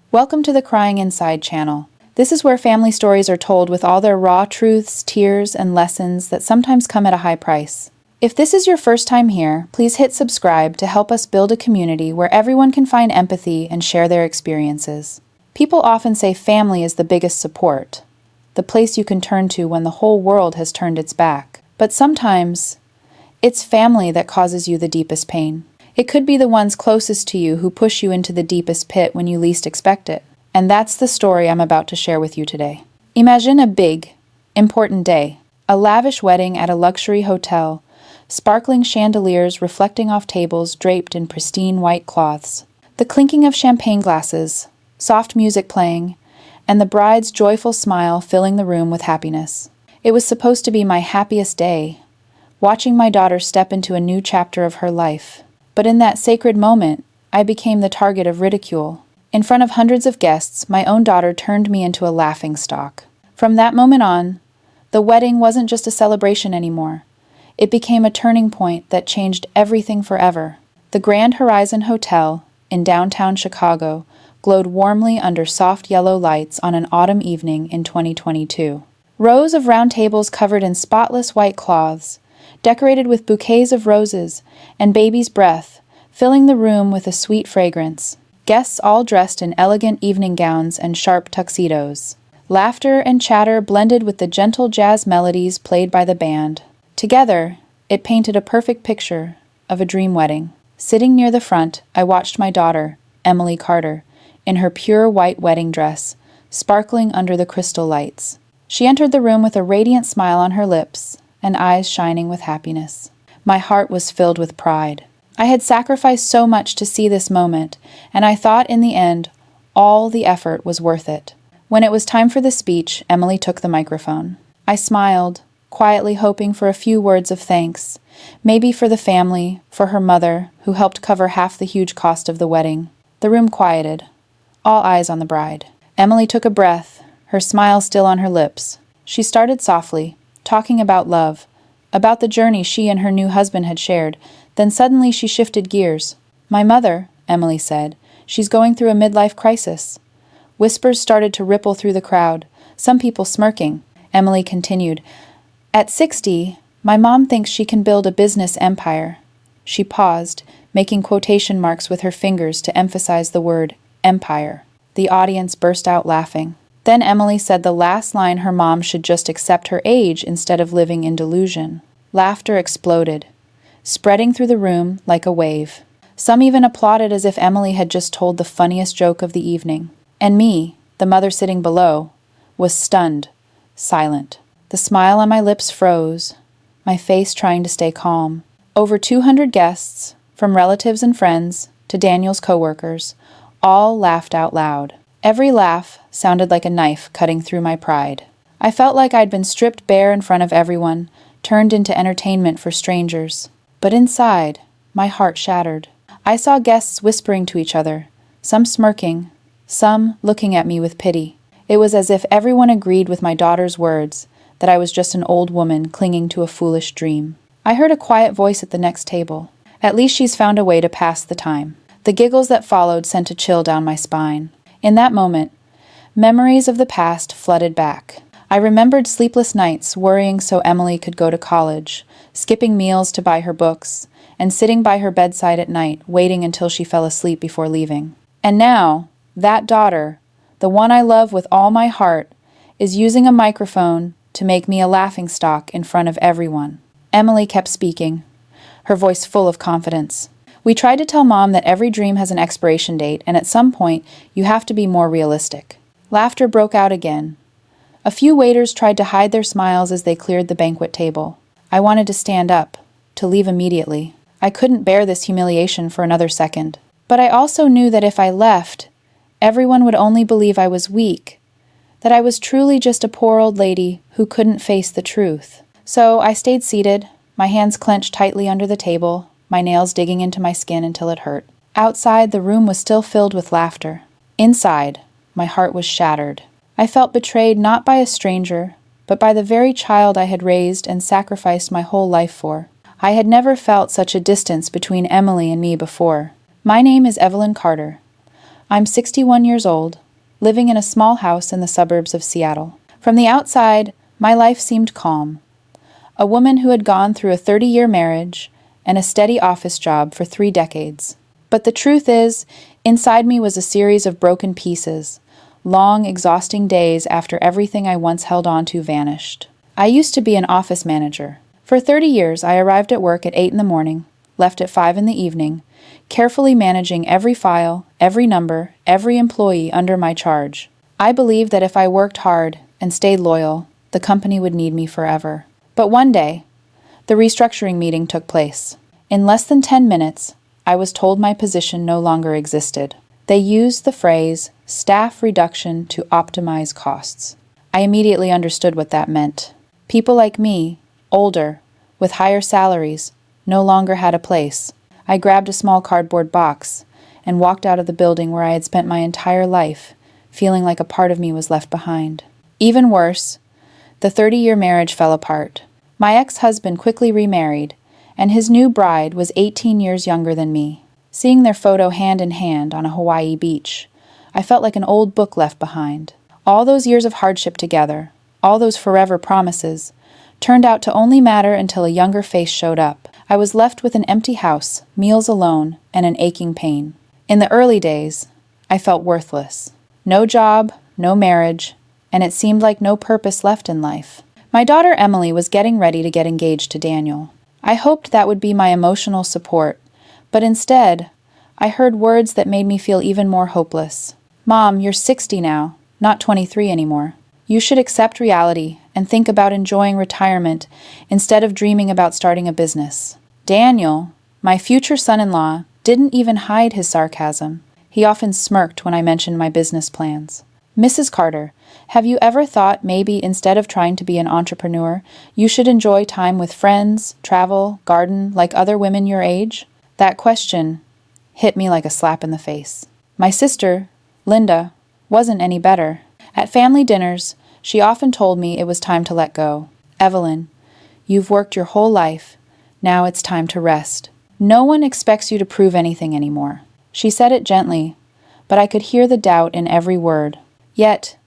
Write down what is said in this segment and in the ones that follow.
Welcome to the Crying Inside channel. This is where family stories are told with all their raw truths, tears, and lessons that sometimes come at a high price. If this is your first time here, please hit subscribe to help us build a community where everyone can find empathy and share their experiences. People often say family is the biggest support, the place you can turn to when the whole world has turned its back. But sometimes, it's family that causes you the deepest pain. It could be the ones closest to you who push you into the deepest pit when you least expect it. And that's the story I'm about to share with you today. Imagine a big, important day. A lavish wedding at a luxury hotel, sparkling chandeliers reflecting off tables draped in pristine white cloths, the clinking of champagne glasses, soft music playing, and the bride's joyful smile filling the room with happiness. It was supposed to be my happiest day, watching my daughter step into a new chapter of her life. But in that sacred moment, I became the target of ridicule. In front of hundreds of guests, my own daughter turned me into a laughingstock. From that moment on, the wedding wasn't just a celebration anymore. It became a turning point that changed everything forever. The Grand Horizon Hotel in downtown Chicago glowed warmly under soft yellow lights on an autumn evening in 2022. Rows of round tables covered in spotless white cloths, decorated with bouquets of roses and baby's breath, filling the room with a sweet fragrance. Guests all dressed in elegant evening gowns and sharp tuxedos. Laughter and chatter blended with the gentle jazz melodies played by the band. Together, it painted a perfect picture of a dream wedding. Sitting near the front, I watched my daughter, Emily Carter, in her pure white wedding dress, sparkling under the crystal lights. She entered the room with a radiant smile on her lips and eyes shining with happiness. My heart was filled with pride. I had sacrificed so much to see this moment, and I thought in the end, all the effort was worth it. When it was time for the speech, Emily took the microphone. I smiled, quietly hoping for a few words of thanks, maybe for the family, for her mother, who helped cover half the huge cost of the wedding. The room quieted, all eyes on the bride. Emily took a breath, her smile still on her lips. She started softly, talking about love, about the journey she and her new husband had shared. Then suddenly she shifted gears. "My mother," Emily said, "she's going through a midlife crisis." Whispers started to ripple through the crowd, some people smirking. Emily continued, "At 60, my mom thinks she can build a business empire." She paused, making quotation marks with her fingers to emphasize the word empire. The audience burst out laughing. Then Emily said the last line her mom should just accept her age instead of living in delusion. Laughter exploded, spreading through the room like a wave. Some even applauded as if Emily had just told the funniest joke of the evening. And me, the mother sitting below, was stunned, silent. The smile on my lips froze, my face trying to stay calm. Over 200 guests, from relatives and friends to Daniel's coworkers, all laughed out loud. Every laugh sounded like a knife cutting through my pride. I felt like I'd been stripped bare in front of everyone, turned into entertainment for strangers. But inside, my heart shattered. I saw guests whispering to each other, some smirking, some looking at me with pity. It was as if everyone agreed with my daughter's words, that I was just an old woman clinging to a foolish dream. I heard a quiet voice at the next table. "At least she's found a way to pass the time." The giggles that followed sent a chill down my spine. In that moment, memories of the past flooded back. I remembered sleepless nights worrying so Emily could go to college, skipping meals to buy her books, and sitting by her bedside at night, waiting until she fell asleep before leaving. And now, that daughter, the one I love with all my heart, is using a microphone to make me a laughingstock in front of everyone. Emily kept speaking, her voice full of confidence. "We tried to tell Mom that every dream has an expiration date, and at some point, you have to be more realistic." Laughter broke out again. A few waiters tried to hide their smiles as they cleared the banquet table. I wanted to stand up, to leave immediately. I couldn't bear this humiliation for another second. But I also knew that if I left, everyone would only believe I was weak, that I was truly just a poor old lady who couldn't face the truth. So I stayed seated, my hands clenched tightly under the table, my nails digging into my skin until it hurt. Outside, the room was still filled with laughter. Inside, my heart was shattered. I felt betrayed not by a stranger, but by the very child I had raised and sacrificed my whole life for. I had never felt such a distance between Emily and me before. My name is Evelyn Carter. I'm 61 years old, living in a small house in the suburbs of Seattle. From the outside, my life seemed calm. A woman who had gone through a 30-year marriage and a steady office job for 3 decades. But the truth is, inside me was a series of broken pieces, long, exhausting days after everything I once held on to vanished. I used to be an office manager. For 30 years, I arrived at work at 8 in the morning, left at 5 in the evening, carefully managing every file, every number, every employee under my charge. I believed that if I worked hard and stayed loyal, the company would need me forever. But one day, the restructuring meeting took place. In less than 10 minutes, I was told my position no longer existed. They used the phrase, staff reduction to optimize costs. I immediately understood what that meant. People like me, older, with higher salaries, no longer had a place. I grabbed a small cardboard box and walked out of the building where I had spent my entire life, feeling like a part of me was left behind. Even worse, the 30-year marriage fell apart. My ex-husband quickly remarried, and his new bride was 18 years younger than me. Seeing their photo hand in hand on a Hawaii beach, I felt like an old book left behind. All those years of hardship together, all those forever promises, turned out to only matter until a younger face showed up. I was left with an empty house, meals alone, and an aching pain. In the early days, I felt worthless. No job, no marriage, and it seemed like no purpose left in life. My daughter Emily was getting ready to get engaged to Daniel. I hoped that would be my emotional support, but instead, I heard words that made me feel even more hopeless. Mom, you're 60 now, not 23 anymore. You should accept reality and think about enjoying retirement instead of dreaming about starting a business. Daniel, my future son-in-law, didn't even hide his sarcasm. He often smirked when I mentioned my business plans. Mrs. Carter, have you ever thought maybe instead of trying to be an entrepreneur, you should enjoy time with friends, travel, garden, like other women your age? That question hit me like a slap in the face. My sister, Linda, wasn't any better. At family dinners, she often told me it was time to let go. Evelyn, you've worked your whole life. Now it's time to rest. No one expects you to prove anything anymore. She said it gently, but I could hear the doubt in every word. Yet,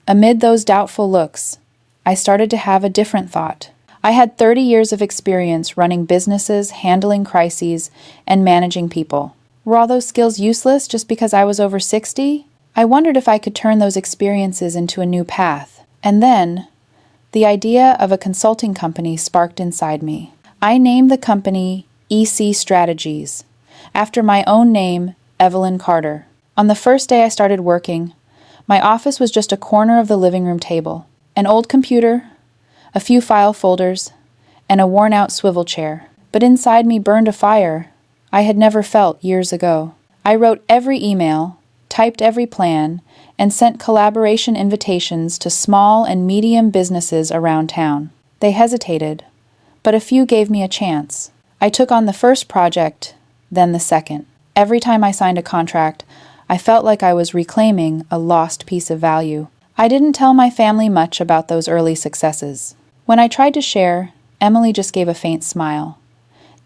amid those doubtful looks, I started to have a different thought. I had 30 years of experience running businesses, handling crises, and managing people. Were all those skills useless just because I was over 60? I wondered if I could turn those experiences into a new path. And then, the idea of a consulting company sparked inside me. I named the company EC Strategies, after my own name, Evelyn Carter. On the first day I started working, my office was just a corner of the living room table, an old computer, a few file folders, and a worn-out swivel chair. But inside me burned a fire I had never felt years ago. I wrote every email, typed every plan, and sent collaboration invitations to small and medium businesses around town. They hesitated, but a few gave me a chance. I took on the first project, then the second. Every time I signed a contract, I felt like I was reclaiming a lost piece of value. I didn't tell my family much about those early successes. When I tried to share, Emily just gave a faint smile.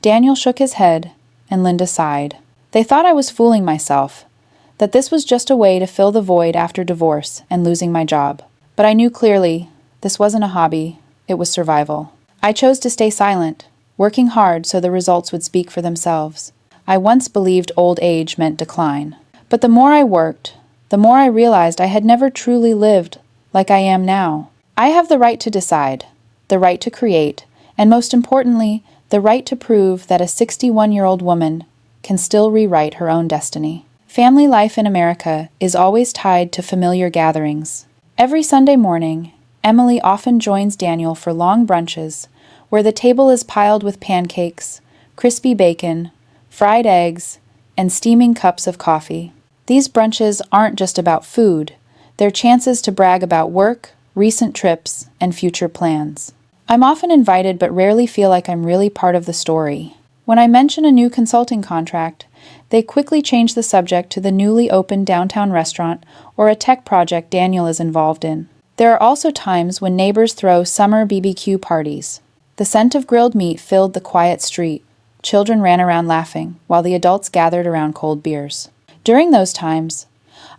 Daniel shook his head, and Linda sighed. They thought I was fooling myself, that this was just a way to fill the void after divorce and losing my job. But I knew clearly this wasn't a hobby, it was survival. I chose to stay silent, working hard so the results would speak for themselves. I once believed old age meant decline. But the more I worked, the more I realized I had never truly lived like I am now. I have the right to decide, the right to create, and most importantly, the right to prove that a 61-year-old woman can still rewrite her own destiny. Family life in America is always tied to familiar gatherings. Every Sunday morning, Emily often joins Daniel for long brunches where the table is piled with pancakes, crispy bacon, fried eggs, and steaming cups of coffee. These brunches aren't just about food, they're chances to brag about work, recent trips, and future plans. I'm often invited but rarely feel like I'm really part of the story. When I mention a new consulting contract, they quickly change the subject to the newly opened downtown restaurant or a tech project Daniel is involved in. There are also times when neighbors throw summer BBQ parties. The scent of grilled meat filled the quiet street. Children ran around laughing, while the adults gathered around cold beers. During those times,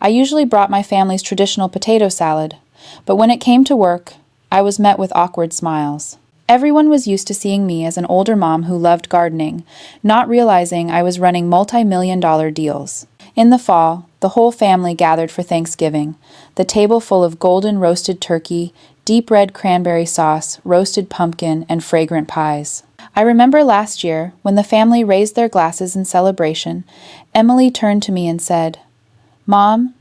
I usually brought my family's traditional potato salad, but when it came to work, I was met with awkward smiles. Everyone was used to seeing me as an older mom who loved gardening, not realizing I was running multi-million-dollar deals. In the fall, the whole family gathered for Thanksgiving, the table full of golden roasted turkey, deep red cranberry sauce, roasted pumpkin, and fragrant pies. I remember last year, when the family raised their glasses in celebration, Emily turned to me and said, "Mom,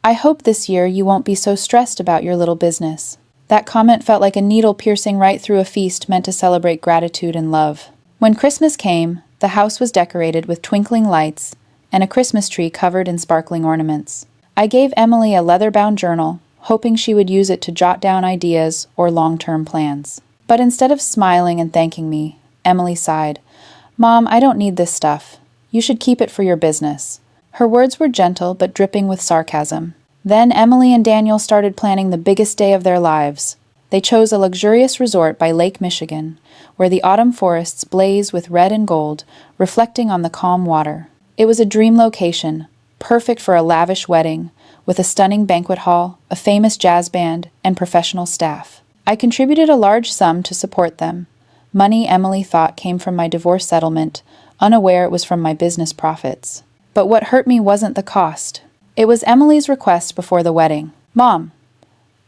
I hope this year you won't be so stressed about your little business." That comment felt like a needle piercing right through a feast meant to celebrate gratitude and love. When Christmas came, the house was decorated with twinkling lights and a Christmas tree covered in sparkling ornaments. I gave Emily a leather-bound journal, hoping she would use it to jot down ideas or long-term plans. But instead of smiling and thanking me, Emily sighed, "Mom, I don't need this stuff. You should keep it for your business." Her words were gentle but dripping with sarcasm. Then Emily and Daniel started planning the biggest day of their lives. They chose a luxurious resort by Lake Michigan, where the autumn forests blaze with red and gold, reflecting on the calm water. It was a dream location, perfect for a lavish wedding, with a stunning banquet hall, a famous jazz band, and professional staff. I contributed a large sum to support them. Money Emily thought came from my divorce settlement, unaware it was from my business profits. But what hurt me wasn't the cost. It was Emily's request before the wedding. "Mom,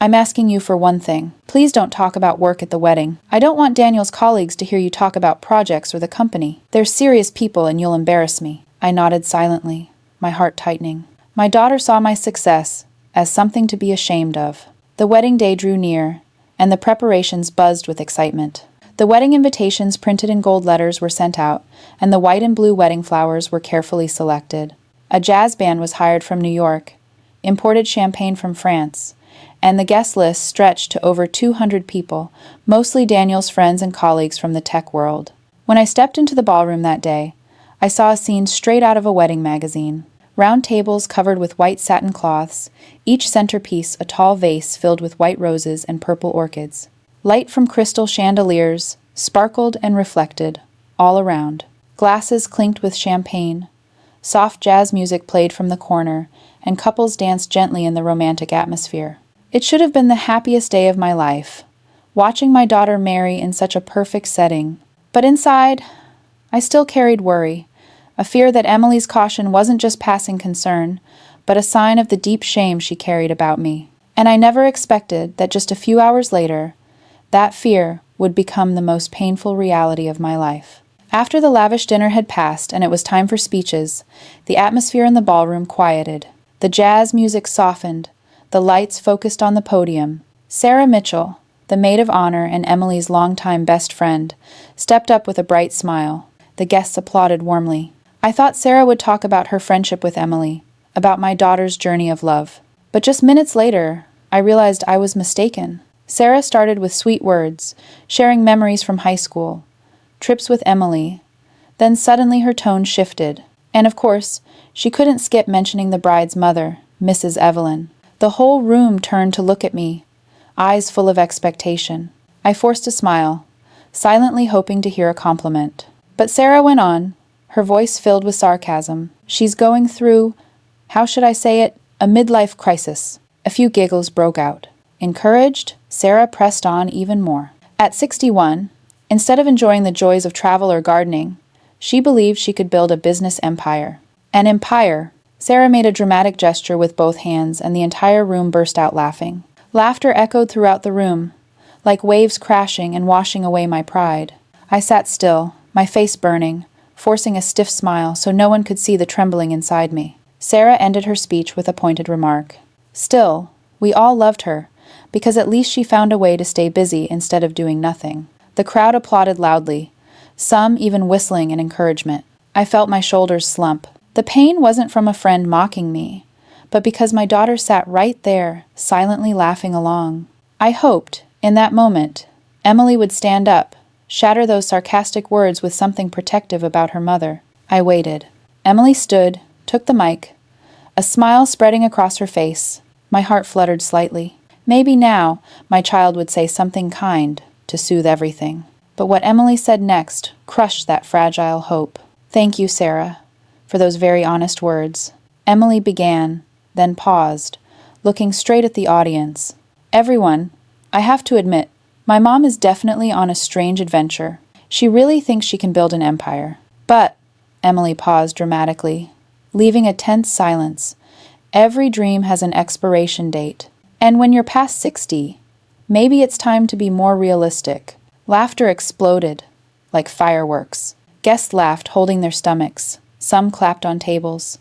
I'm asking you for one thing. Please don't talk about work at the wedding. I don't want Daniel's colleagues to hear you talk about projects or the company. They're serious people and you'll embarrass me." I nodded silently, my heart tightening. My daughter saw my success as something to be ashamed of. The wedding day drew near, and the preparations buzzed with excitement. The wedding invitations printed in gold letters were sent out, and the white and blue wedding flowers were carefully selected. A jazz band was hired from New York, imported champagne from France, and the guest list stretched to over 200 people, mostly Daniel's friends and colleagues from the tech world. When I stepped into the ballroom that day, I saw a scene straight out of a wedding magazine. Round tables covered with white satin cloths, each centerpiece a tall vase filled with white roses and purple orchids. Light from crystal chandeliers sparkled and reflected all around. Glasses clinked with champagne. Soft jazz music played from the corner, and couples danced gently in the romantic atmosphere. It should have been the happiest day of my life, watching my daughter marry in such a perfect setting. But inside, I still carried worry, a fear that Emily's caution wasn't just passing concern, but a sign of the deep shame she carried about me. And I never expected that just a few hours later, that fear would become the most painful reality of my life. After the lavish dinner had passed and it was time for speeches, the atmosphere in the ballroom quieted. The jazz music softened, the lights focused on the podium. Sarah Mitchell, the maid of honor and Emily's longtime best friend, stepped up with a bright smile. The guests applauded warmly. I thought Sarah would talk about her friendship with Emily, about my daughter's journey of love. But just minutes later, I realized I was mistaken. Sarah started with sweet words, sharing memories from high school, trips with Emily. Then suddenly her tone shifted. And of course, she couldn't skip mentioning the bride's mother, Mrs. Evelyn. The whole room turned to look at me, eyes full of expectation. I forced a smile, silently hoping to hear a compliment. But Sarah went on, her voice filled with sarcasm. "She's going through, how should I say it, a midlife crisis." A few giggles broke out. Encouraged, Sarah pressed on even more. At 61, instead of enjoying the joys of travel or gardening, she believed she could build a business empire. An empire. Sarah made a dramatic gesture with both hands, and the entire room burst out laughing. Laughter echoed throughout the room, like waves crashing and washing away my pride. I sat still, my face burning, forcing a stiff smile so no one could see the trembling inside me. Sarah ended her speech with a pointed remark. Still, we all loved her, because at least she found a way to stay busy instead of doing nothing. The crowd applauded loudly, some even whistling in encouragement. I felt my shoulders slump. The pain wasn't from a friend mocking me, but because my daughter sat right there, silently laughing along. I hoped, in that moment, Emily would stand up, shatter those sarcastic words with something protective about her mother. I waited. Emily stood, took the mic, a smile spreading across her face. My heart fluttered slightly. Maybe now my child would say something kind to soothe everything. But what Emily said next crushed that fragile hope. "Thank you, Sarah, for those very honest words." Emily began, then paused, looking straight at the audience. Everyone, I have to admit, my mom is definitely on a strange adventure. She really thinks she can build an empire. But, Emily paused dramatically, leaving a tense silence. Every dream has an expiration date. And when you're past 60, maybe it's time to be more realistic. Laughter exploded, like fireworks. Guests laughed, holding their stomachs. Some clapped on tables.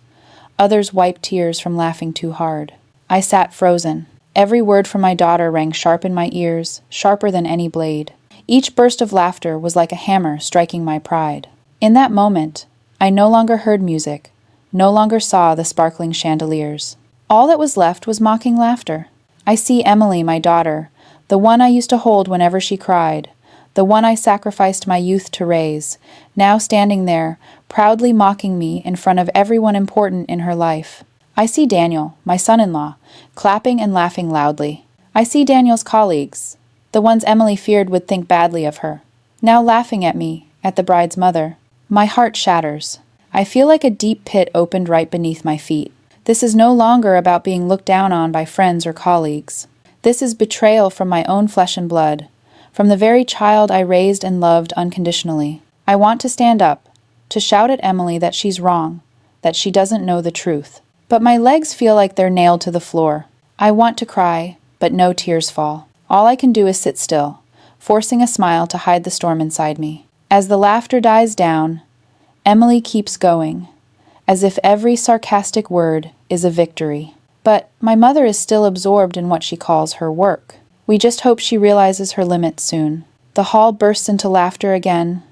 Others wiped tears from laughing too hard. I sat frozen. Every word from my daughter rang sharp in my ears, sharper than any blade. Each burst of laughter was like a hammer striking my pride. In that moment, I no longer heard music, no longer saw the sparkling chandeliers. All that was left was mocking laughter. I see Emily, my daughter, the one I used to hold whenever she cried, the one I sacrificed my youth to raise, now standing there, proudly mocking me in front of everyone important in her life. I see Daniel, my son-in-law, clapping and laughing loudly. I see Daniel's colleagues, the ones Emily feared would think badly of her, now laughing at me, at the bride's mother. My heart shatters. I feel like a deep pit opened right beneath my feet. This is no longer about being looked down on by friends or colleagues. This is betrayal from my own flesh and blood, from the very child I raised and loved unconditionally. I want to stand up, to shout at Emily that she's wrong, that she doesn't know the truth. But my legs feel like they're nailed to the floor. I want to cry, but no tears fall. All I can do is sit still, forcing a smile to hide the storm inside me. As the laughter dies down, Emily keeps going, as if every sarcastic word is a victory. But my mother is still absorbed in what she calls her work. We just hope she realizes her limits soon. The hall bursts into laughter again,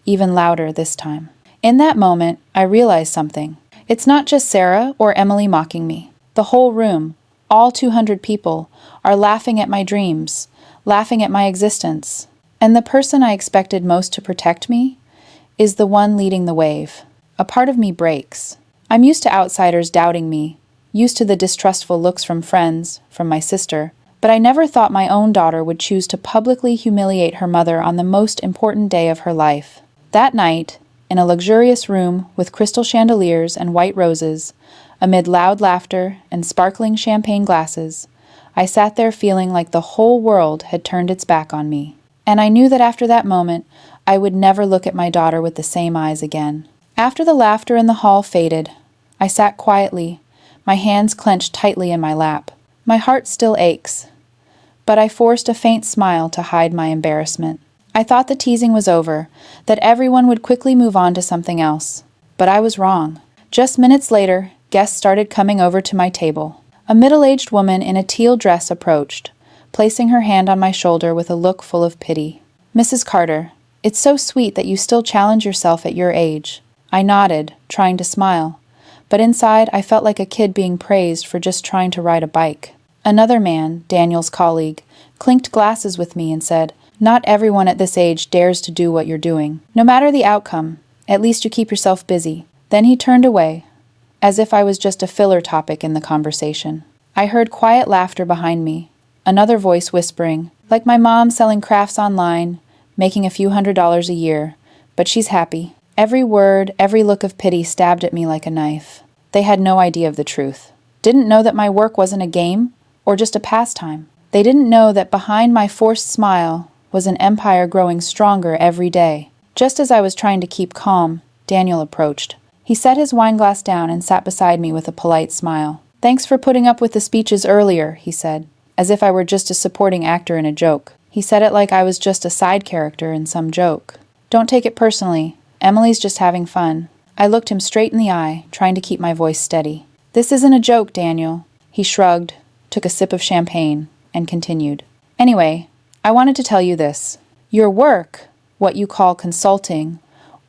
even louder this time. In that moment, I realize something. It's not just Sarah or Emily mocking me. The whole room, all 200 people, are laughing at my dreams, laughing at my existence. And the person I expected most to protect me is the one leading the wave. A part of me breaks. I'm used to outsiders doubting me, used to the distrustful looks from friends, from my sister, but I never thought my own daughter would choose to publicly humiliate her mother on the most important day of her life. That night, in a luxurious room with crystal chandeliers and white roses, amid loud laughter and sparkling champagne glasses, I sat there feeling like the whole world had turned its back on me. And I knew that after that moment, I would never look at my daughter with the same eyes again. After the laughter in the hall faded, I sat quietly, my hands clenched tightly in my lap. My heart still aches, but I forced a faint smile to hide my embarrassment. I thought the teasing was over, that everyone would quickly move on to something else. But I was wrong. Just minutes later, guests started coming over to my table. A middle-aged woman in a teal dress approached, placing her hand on my shoulder with a look full of pity. "Mrs. Carter, it's so sweet that you still challenge yourself at your age." I nodded, trying to smile, but inside I felt like a kid being praised for just trying to ride a bike. Another man, Daniel's colleague, clinked glasses with me and said, "Not everyone at this age dares to do what you're doing. No matter the outcome, at least you keep yourself busy." Then he turned away, as if I was just a filler topic in the conversation. I heard quiet laughter behind me, another voice whispering, "Like my mom selling crafts online, making a few $100s a year, but she's happy." Every word, every look of pity stabbed at me like a knife. They had no idea of the truth. Didn't know that my work wasn't a game or just a pastime. They didn't know that behind my forced smile was an empire growing stronger every day. Just as I was trying to keep calm, Daniel approached. He set his wineglass down and sat beside me with a polite smile. "Thanks for putting up with the speeches earlier," he said, as if I were just a supporting actor in a joke. He said it like I was just a side character in some joke. "Don't take it personally. Emily's just having fun." I looked him straight in the eye, trying to keep my voice steady. "This isn't a joke, Daniel." He shrugged, took a sip of champagne, and continued. "Anyway, I wanted to tell you this. Your work, what you call consulting,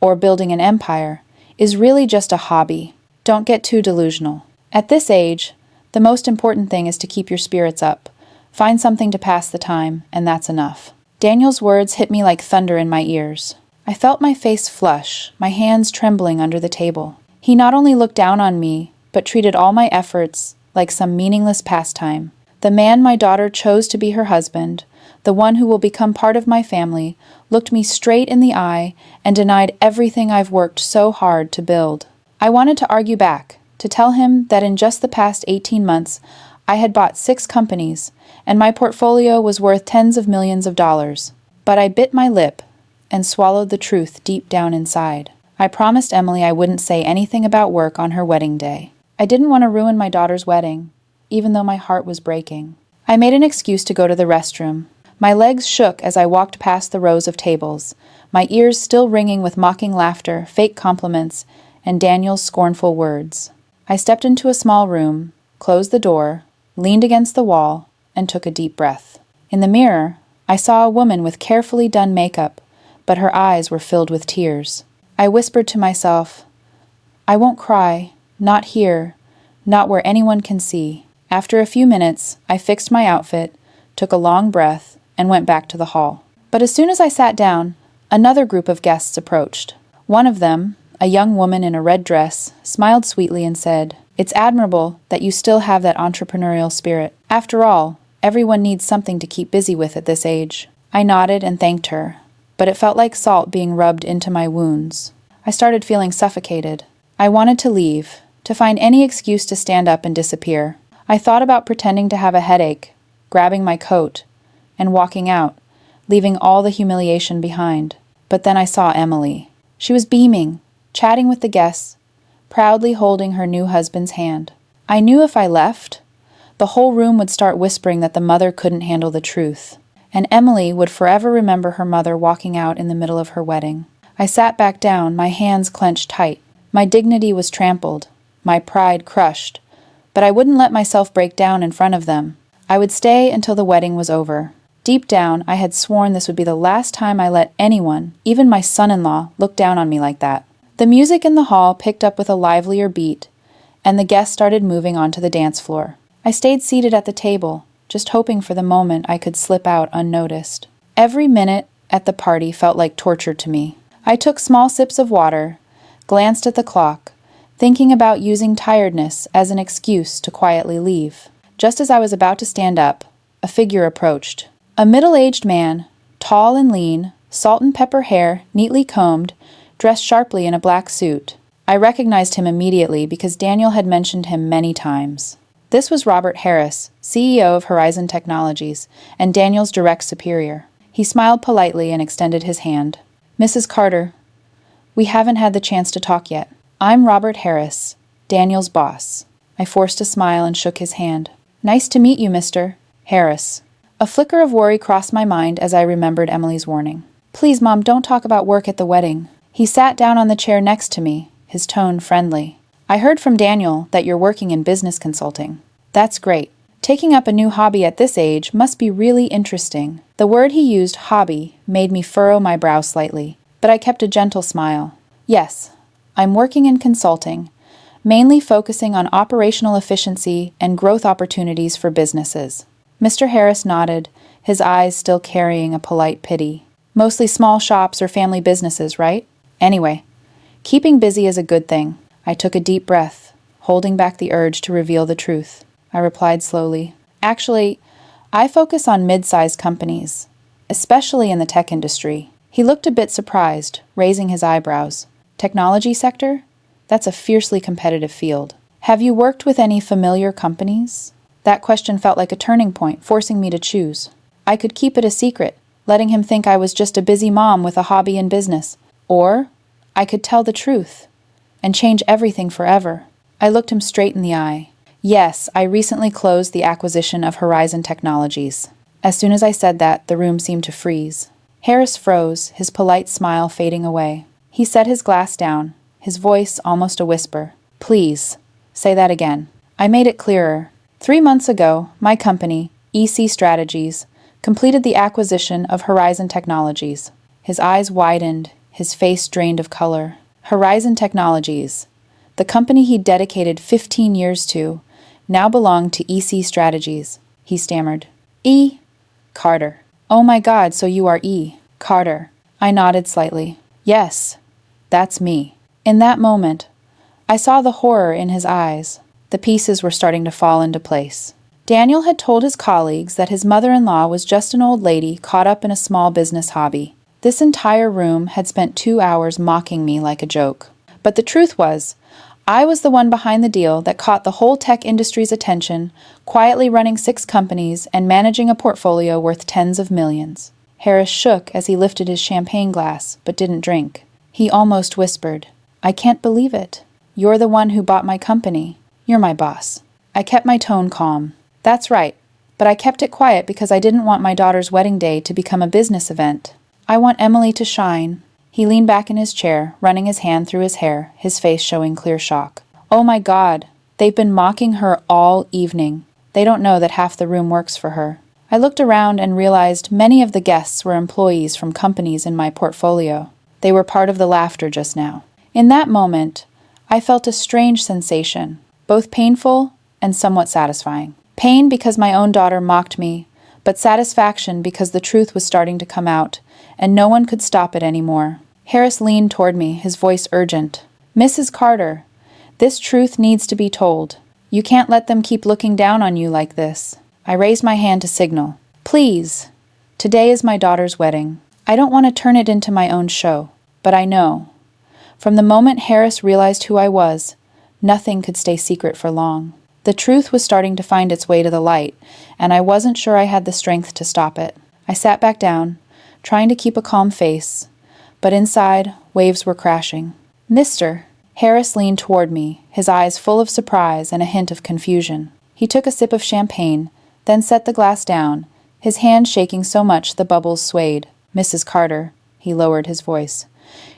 or building an empire, is really just a hobby. Don't get too delusional. At this age, the most important thing is to keep your spirits up. Find something to pass the time, and that's enough." Daniel's words hit me like thunder in my ears. I felt my face flush, my hands trembling under the table. He not only looked down on me, but treated all my efforts like some meaningless pastime. The man my daughter chose to be her husband, the one who will become part of my family, looked me straight in the eye and denied everything I've worked so hard to build. I wanted to argue back, to tell him that in just the past 18 months, I had bought 6 companies, and my portfolio was worth tens of millions of dollars. But I bit my lip and swallowed the truth deep down inside. I promised Emily I wouldn't say anything about work on her wedding day. I didn't want to ruin my daughter's wedding, even though my heart was breaking. I made an excuse to go to the restroom. My legs shook as I walked past the rows of tables, my ears still ringing with mocking laughter, fake compliments, and Daniel's scornful words. I stepped into a small room, closed the door, leaned against the wall, and took a deep breath. In the mirror, I saw a woman with carefully done makeup, but her eyes were filled with tears. I whispered to myself, "I won't cry, not here, not where anyone can see." After a few minutes, I fixed my outfit, took a long breath, and went back to the hall. But as soon as I sat down, another group of guests approached. One of them, a young woman in a red dress, smiled sweetly and said, "It's admirable that you still have that entrepreneurial spirit. After all, everyone needs something to keep busy with at this age." I nodded and thanked her, but it felt like salt being rubbed into my wounds. I started feeling suffocated. I wanted to leave, to find any excuse to stand up and disappear. I thought about pretending to have a headache, grabbing my coat, and walking out, leaving all the humiliation behind. But then I saw Emily. She was beaming, chatting with the guests, proudly holding her new husband's hand. I knew if I left, the whole room would start whispering that the mother couldn't handle the truth, and Emily would forever remember her mother walking out in the middle of her wedding. I sat back down, my hands clenched tight. My dignity was trampled, my pride crushed, but I wouldn't let myself break down in front of them. I would stay until the wedding was over. Deep down, I had sworn this would be the last time I let anyone, even my son-in-law, look down on me like that. The music in the hall picked up with a livelier beat, and the guests started moving onto the dance floor. I stayed seated at the table, just hoping for the moment I could slip out unnoticed. Every minute at the party felt like torture to me. I took small sips of water, glanced at the clock, thinking about using tiredness as an excuse to quietly leave. Just as I was about to stand up, a figure approached. A middle-aged man, tall and lean, salt and pepper hair neatly combed, dressed sharply in a black suit. I recognized him immediately because Daniel had mentioned him many times. This was Robert Harris, CEO of Horizon Technologies, and Daniel's direct superior. He smiled politely and extended his hand. "Mrs. Carter, we haven't had the chance to talk yet. I'm Robert Harris, Daniel's boss." I forced a smile and shook his hand. "Nice to meet you, Mr. Harris." A flicker of worry crossed my mind as I remembered Emily's warning. "Please, Mom, don't talk about work at the wedding." He sat down on the chair next to me, his tone friendly. "I heard from Daniel that you're working in business consulting. That's great. Taking up a new hobby at this age must be really interesting." The word he used, hobby, made me furrow my brow slightly, but I kept a gentle smile. "Yes, I'm working in consulting, mainly focusing on operational efficiency and growth opportunities for businesses." Mr. Harris nodded, his eyes still carrying a polite pity. "Mostly small shops or family businesses, right? Anyway, keeping busy is a good thing." I took a deep breath, holding back the urge to reveal the truth. I replied slowly, "Actually, I focus on mid-sized companies, especially in the tech industry." He looked a bit surprised, raising his eyebrows. "Technology sector? That's a fiercely competitive field. Have you worked with any familiar companies?" That question felt like a turning point, forcing me to choose. I could keep it a secret, letting him think I was just a busy mom with a hobby in business. Or I could tell the truth and change everything forever. I looked him straight in the eye. "Yes, I recently closed the acquisition of Horizon Technologies." As soon as I said that, the room seemed to freeze. Harris froze, his polite smile fading away. He set his glass down, his voice almost a whisper. "Please, say that again." I made it clearer. 3 months ago, my company, EC Strategies, completed the acquisition of Horizon Technologies. His eyes widened, his face drained of color. Horizon Technologies, the company he'd dedicated 15 years to, now belonged to EC Strategies. He stammered. "E. Carter." "Oh my God, so you are E. Carter." I nodded slightly. "Yes, that's me." In that moment, I saw the horror in his eyes. The pieces were starting to fall into place. Daniel had told his colleagues that his mother-in-law was just an old lady caught up in a small business hobby. This entire room had spent 2 hours mocking me like a joke. But the truth was, I was the one behind the deal that caught the whole tech industry's attention, quietly running 6 companies and managing a portfolio worth tens of millions. Harris shook as he lifted his champagne glass, but didn't drink. He almost whispered, "I can't believe it. You're the one who bought my company. You're my boss." I kept my tone calm. "That's right, but I kept it quiet because I didn't want my daughter's wedding day to become a business event. I want Emily to shine." He leaned back in his chair, running his hand through his hair, his face showing clear shock. "Oh my God, they've been mocking her all evening. They don't know that half the room works for her." I looked around and realized many of the guests were employees from companies in my portfolio. They were part of the laughter just now. In that moment, I felt a strange sensation, both painful and somewhat satisfying. Pain because my own daughter mocked me, but satisfaction because the truth was starting to come out, and no one could stop it anymore. Harris leaned toward me, his voice urgent. "Mrs. Carter, this truth needs to be told. You can't let them keep looking down on you like this." I raised my hand to signal. "Please. Today is my daughter's wedding. I don't want to turn it into my own show, but I know. From the moment Harris realized who I was, nothing could stay secret for long. The truth was starting to find its way to the light, and I wasn't sure I had the strength to stop it. I sat back down, trying to keep a calm face, but inside, waves were crashing. "Mister." Harris leaned toward me, his eyes full of surprise and a hint of confusion. He took a sip of champagne, then set the glass down, his hand shaking so much the bubbles swayed. "Mrs. Carter," he lowered his voice,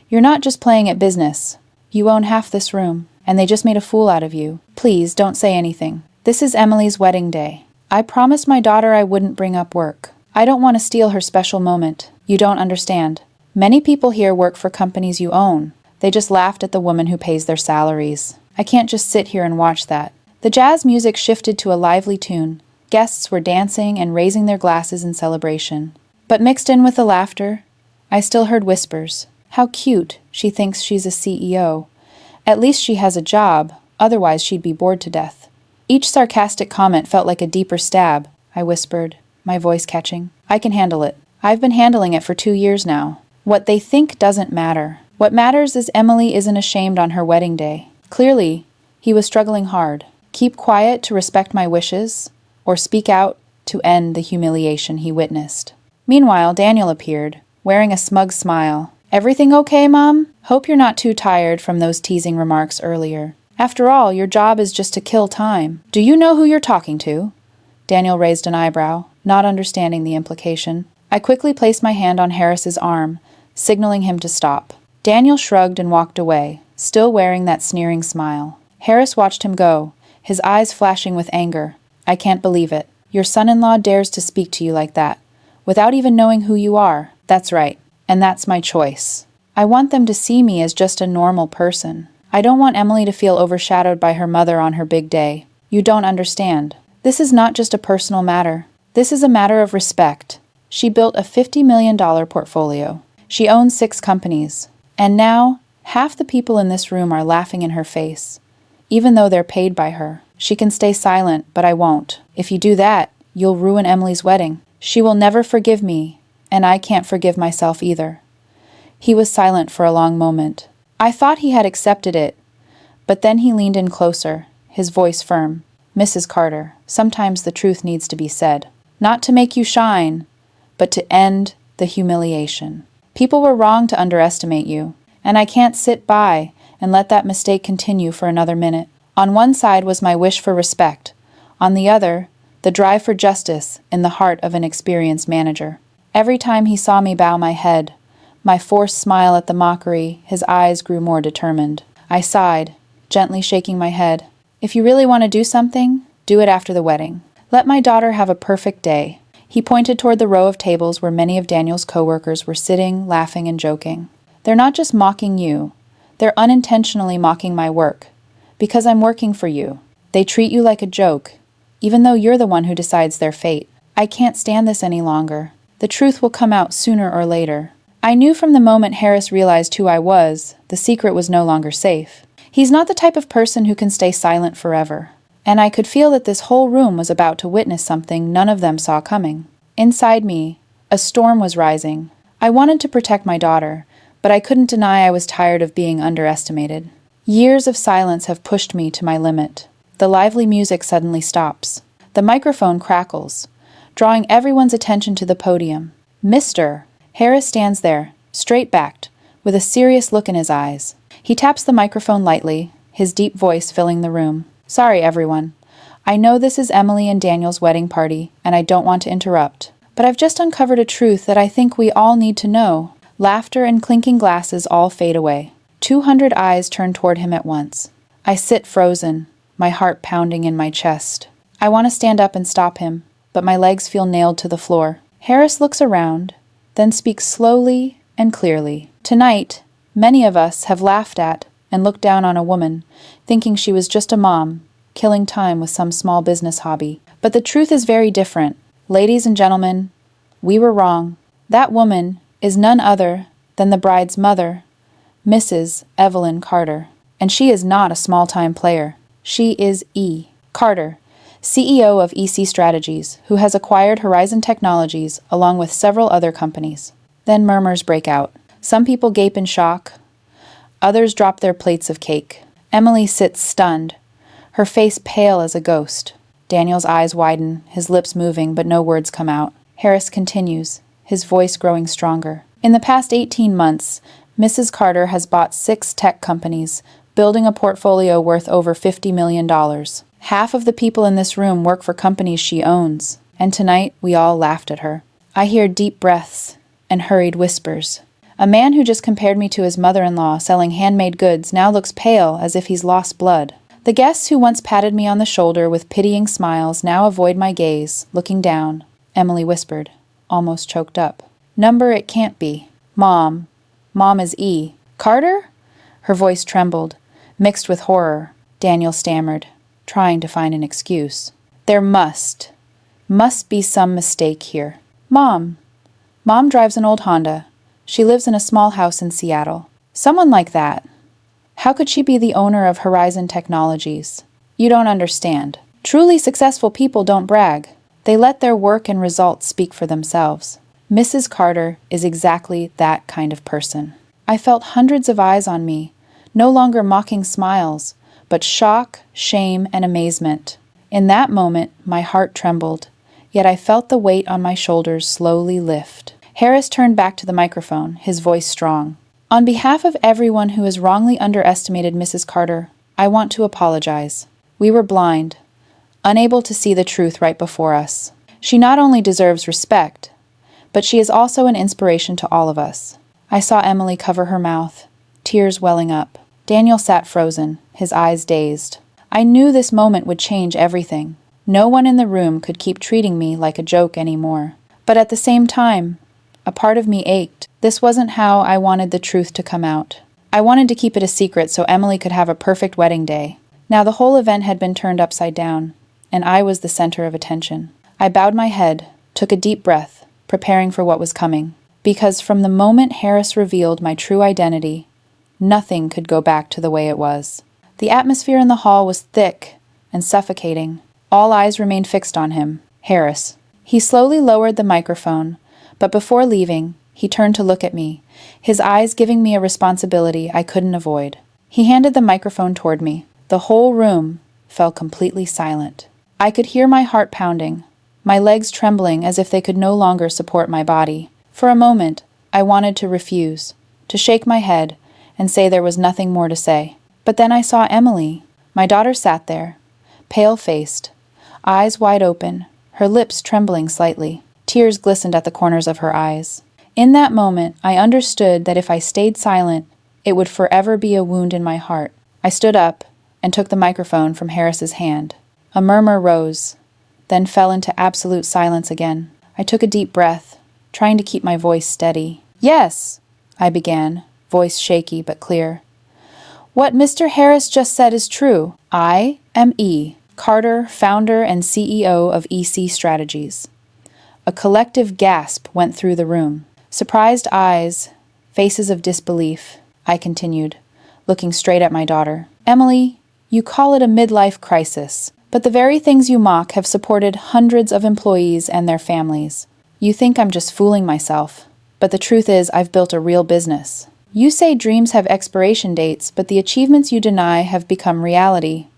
"you're not just playing at business. You own half this room, and they just made a fool out of you. Please don't say anything. This is Emily's wedding day. I promised my daughter I wouldn't bring up work. I don't want to steal her special moment. You don't understand. Many people here work for companies you own. They just laughed at the woman who pays their salaries. I can't just sit here and watch that." The jazz music shifted to a lively tune. Guests were dancing and raising their glasses in celebration. But mixed in with the laughter, I still heard whispers. "How cute, she thinks she's a CEO. At least she has a job, otherwise she'd be bored to death." Each sarcastic comment felt like a deeper stab. I whispered, my voice catching. "I can handle it. I've been handling it for 2 years now. What they think doesn't matter. What matters is Emily isn't ashamed on her wedding day." Clearly, he was struggling hard. Keep quiet to respect my wishes, or speak out to end the humiliation he witnessed. Meanwhile, Daniel appeared, wearing a smug smile. "Everything okay, Mom? Hope you're not too tired from those teasing remarks earlier. After all, your job is just to kill time. Do you know who you're talking to?" Daniel raised an eyebrow, not understanding the implication. I quickly placed my hand on Harris's arm, signaling him to stop. Daniel shrugged and walked away, still wearing that sneering smile. Harris watched him go, his eyes flashing with anger. "I can't believe it. Your son-in-law dares to speak to you like that, without even knowing who you are. That's right, and that's my choice. I want them to see me as just a normal person. I don't want Emily to feel overshadowed by her mother on her big day. You don't understand. This is not just a personal matter. This is a matter of respect. She built a $50 million portfolio. She owns 6 companies. And now, half the people in this room are laughing in her face, even though they're paid by her. She can stay silent, but I won't. If you do that, you'll ruin Emily's wedding. She will never forgive me, and I can't forgive myself either." He was silent for a long moment. I thought he had accepted it, but then he leaned in closer, his voice firm. "Mrs. Carter, sometimes the truth needs to be said. Not to make you shine, but to end the humiliation. People were wrong to underestimate you, and I can't sit by and let that mistake continue for another minute." On one side was my wish for respect, on the other, the drive for justice in the heart of an experienced manager. Every time he saw me bow my head, my forced smile at the mockery, his eyes grew more determined. I sighed, gently shaking my head. "If you really want to do something, do it after the wedding. Let my daughter have a perfect day." He pointed toward the row of tables where many of Daniel's coworkers were sitting, laughing, and joking. "They're not just mocking you. They're unintentionally mocking my work. Because I'm working for you. They treat you like a joke, even though you're the one who decides their fate. I can't stand this any longer. The truth will come out sooner or later." I knew from the moment Harris realized who I was, the secret was no longer safe. He's not the type of person who can stay silent forever. And I could feel that this whole room was about to witness something none of them saw coming. Inside me, a storm was rising. I wanted to protect my daughter, but I couldn't deny I was tired of being underestimated. Years of silence have pushed me to my limit. The lively music suddenly stops. The microphone crackles, drawing everyone's attention to the podium. Mr. Harris stands there, straight-backed, with a serious look in his eyes. He taps the microphone lightly, his deep voice filling the room. Sorry, everyone. I know this is Emily and Daniel's wedding party, and I don't want to interrupt. But I've just uncovered a truth that I think we all need to know. Laughter and clinking glasses all fade away. 200 eyes turn toward him at once. I sit frozen, my heart pounding in my chest. I want to stand up and stop him, but my legs feel nailed to the floor. Harris looks around, then speaks slowly and clearly. Tonight, many of us have laughed at and looked down on a woman, thinking she was just a mom, killing time with some small business hobby. But the truth is very different. Ladies and gentlemen, we were wrong. That woman is none other than the bride's mother, Mrs. Evelyn Carter. And she is not a small-time player. She is E. Carter, CEO of EC Strategies, who has acquired Horizon Technologies along with several other companies. Then murmurs break out. Some people gape in shock. Others drop their plates of cake. Emily sits stunned, her face pale as a ghost. Daniel's eyes widen, his lips moving, but no words come out. Harris continues, his voice growing stronger. In the past 18 months, Mrs. Carter has bought 6 tech companies, building a portfolio worth over $50 million. Half of the people in this room work for companies she owns, and tonight we all laughed at her. I hear deep breaths and hurried whispers. A man who just compared me to his mother-in-law selling handmade goods now looks pale as if he's lost blood. The guests who once patted me on the shoulder with pitying smiles now avoid my gaze, looking down. Emily whispered, almost choked up. Number it can't be. Mom. Mom is E. Carter? Her voice trembled, mixed with horror. Daniel stammered, trying to find an excuse. There must be some mistake here. Mom drives an old Honda. She lives in a small house in Seattle. Someone like that. How could she be the owner of Horizon Technologies? You don't understand. Truly successful people don't brag. They let their work and results speak for themselves. Mrs. Carter is exactly that kind of person. I felt hundreds of eyes on me, no longer mocking smiles, but shock, shame, and amazement. In that moment, my heart trembled, yet I felt the weight on my shoulders slowly lift. Harris turned back to the microphone, his voice strong. On behalf of everyone who has wrongly underestimated Mrs. Carter, I want to apologize. We were blind, unable to see the truth right before us. She not only deserves respect, but she is also an inspiration to all of us. I saw Emily cover her mouth, tears welling up. Daniel sat frozen, his eyes dazed. I knew this moment would change everything. No one in the room could keep treating me like a joke anymore. But at the same time, a part of me ached. This wasn't how I wanted the truth to come out. I wanted to keep it a secret so Emily could have a perfect wedding day. Now the whole event had been turned upside down, and I was the center of attention. I bowed my head, took a deep breath, preparing for what was coming. Because from the moment Harris revealed my true identity, nothing could go back to the way it was. The atmosphere in the hall was thick and suffocating. All eyes remained fixed on him, Harris. He slowly lowered the microphone, but before leaving, he turned to look at me, his eyes giving me a responsibility I couldn't avoid. He handed the microphone toward me. The whole room fell completely silent. I could hear my heart pounding, my legs trembling as if they could no longer support my body. For a moment, I wanted to refuse, to shake my head and say there was nothing more to say. But then I saw Emily. My daughter sat there, pale-faced, eyes wide open, her lips trembling slightly. Tears glistened at the corners of her eyes. In that moment, I understood that if I stayed silent, it would forever be a wound in my heart. I stood up and took the microphone from Harris's hand. A murmur rose, then fell into absolute silence again. I took a deep breath, trying to keep my voice steady. Yes, I began, voice shaky but clear. What Mr. Harris just said is true. I am E. Carter, founder and CEO of EC Strategies. A collective gasp went through the room. Surprised eyes, faces of disbelief. I continued, looking straight at my daughter. Emily, you call it a midlife crisis, but the very things you mock have supported hundreds of employees and their families. You think I'm just fooling myself, but the truth is I've built a real business. You say dreams have expiration dates, but the achievements you deny have become reality.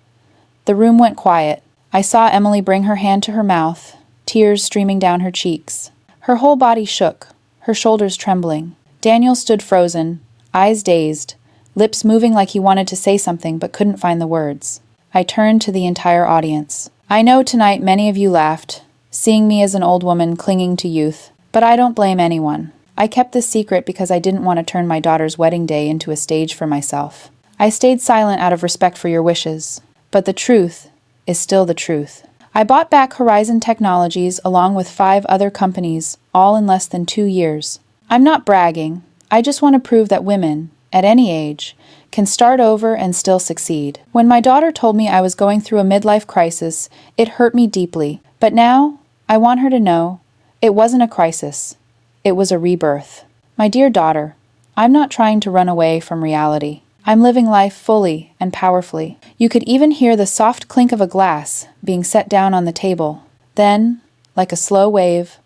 The room went quiet. I saw Emily bring her hand to her mouth, tears streaming down her cheeks. Her whole body shook, her shoulders trembling. Daniel stood frozen, eyes dazed, lips moving like he wanted to say something but couldn't find the words. I turned to the entire audience. I know tonight many of you laughed, seeing me as an old woman clinging to youth, but I don't blame anyone. I kept this secret because I didn't want to turn my daughter's wedding day into a stage for myself. I stayed silent out of respect for your wishes, but the truth is still the truth. I bought back Horizon Technologies along with 5 other companies, all in less than 2 years. I'm not bragging, I just want to prove that women, at any age, can start over and still succeed. When my daughter told me I was going through a midlife crisis, it hurt me deeply. But now, I want her to know, it wasn't a crisis. It was a rebirth. My dear daughter, I'm not trying to run away from reality. I'm living life fully and powerfully. You could even hear the soft clink of a glass being set down on the table. Then, like a slow wave,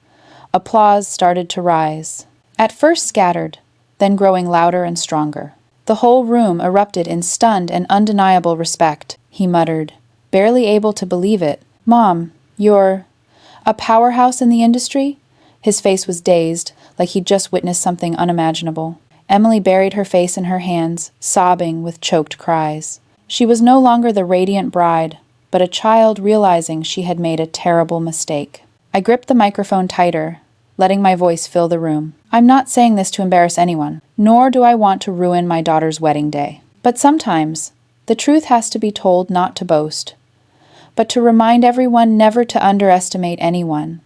applause started to rise. At first scattered, then growing louder and stronger. The whole room erupted in stunned and undeniable respect. He muttered, barely able to believe it. Mom, you're a powerhouse in the industry? His face was dazed, like he'd just witnessed something unimaginable. Emily buried her face in her hands, sobbing with choked cries. She was no longer the radiant bride, but a child realizing she had made a terrible mistake. I gripped the microphone tighter, letting my voice fill the room. I'm not saying this to embarrass anyone, nor do I want to ruin my daughter's wedding day. But sometimes, the truth has to be told not to boast, but to remind everyone never to underestimate anyone,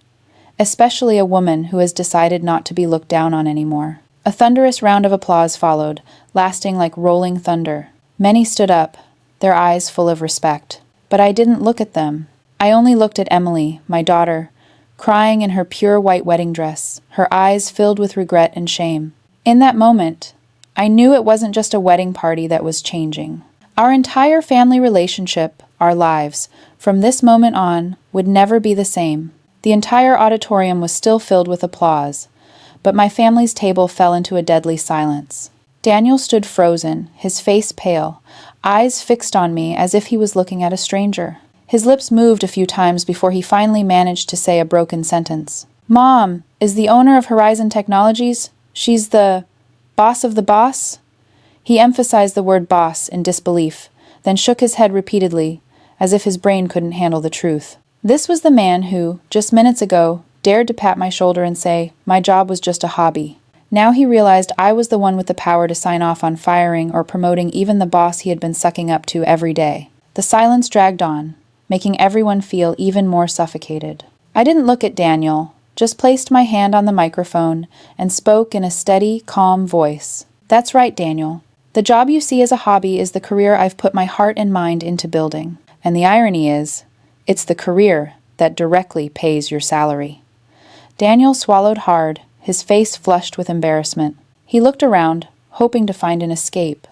especially a woman who has decided not to be looked down on anymore. A thunderous round of applause followed, lasting like rolling thunder. Many stood up, their eyes full of respect. But I didn't look at them. I only looked at Emily, my daughter, crying in her pure white wedding dress, her eyes filled with regret and shame. In that moment, I knew it wasn't just a wedding party that was changing. Our entire family relationship, our lives, from this moment on, would never be the same. The entire auditorium was still filled with applause, but my family's table fell into a deadly silence. Daniel stood frozen, his face pale, eyes fixed on me as if he was looking at a stranger. His lips moved a few times before he finally managed to say a broken sentence. Mom, is the owner of Horizon Technologies? She's the boss of the boss? He emphasized the word boss in disbelief, then shook his head repeatedly, as if his brain couldn't handle the truth. This was the man who, just minutes ago, dared to pat my shoulder and say, my job was just a hobby. Now he realized I was the one with the power to sign off on firing or promoting even the boss he had been sucking up to every day. The silence dragged on, making everyone feel even more suffocated. I didn't look at Daniel, just placed my hand on the microphone and spoke in a steady, calm voice. That's right, Daniel. The job you see as a hobby is the career I've put my heart and mind into building. And the irony is, it's the career that directly pays your salary. Daniel swallowed hard, his face flushed with embarrassment. He looked around, hoping to find an escape,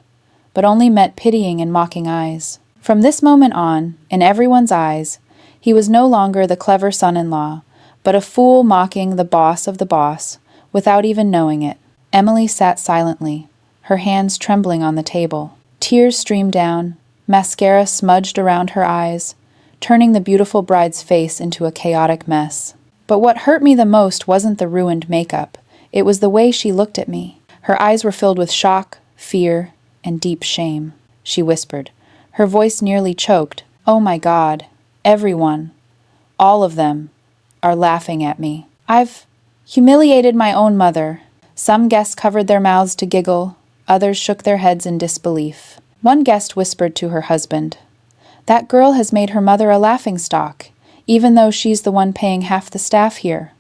but only met pitying and mocking eyes. From this moment on, in everyone's eyes, he was no longer the clever son-in-law, but a fool mocking the boss of the boss, without even knowing it. Emily sat silently, her hands trembling on the table. Tears streamed down, mascara smudged around her eyes, turning the beautiful bride's face into a chaotic mess. But what hurt me the most wasn't the ruined makeup. It was the way she looked at me. Her eyes were filled with shock, fear, and deep shame. She whispered, her voice nearly choked. Oh my God, everyone, all of them, are laughing at me. I've humiliated my own mother. Some guests covered their mouths to giggle, others shook their heads in disbelief. One guest whispered to her husband, that girl has made her mother a laughingstock, even though she's the one paying half the staff here.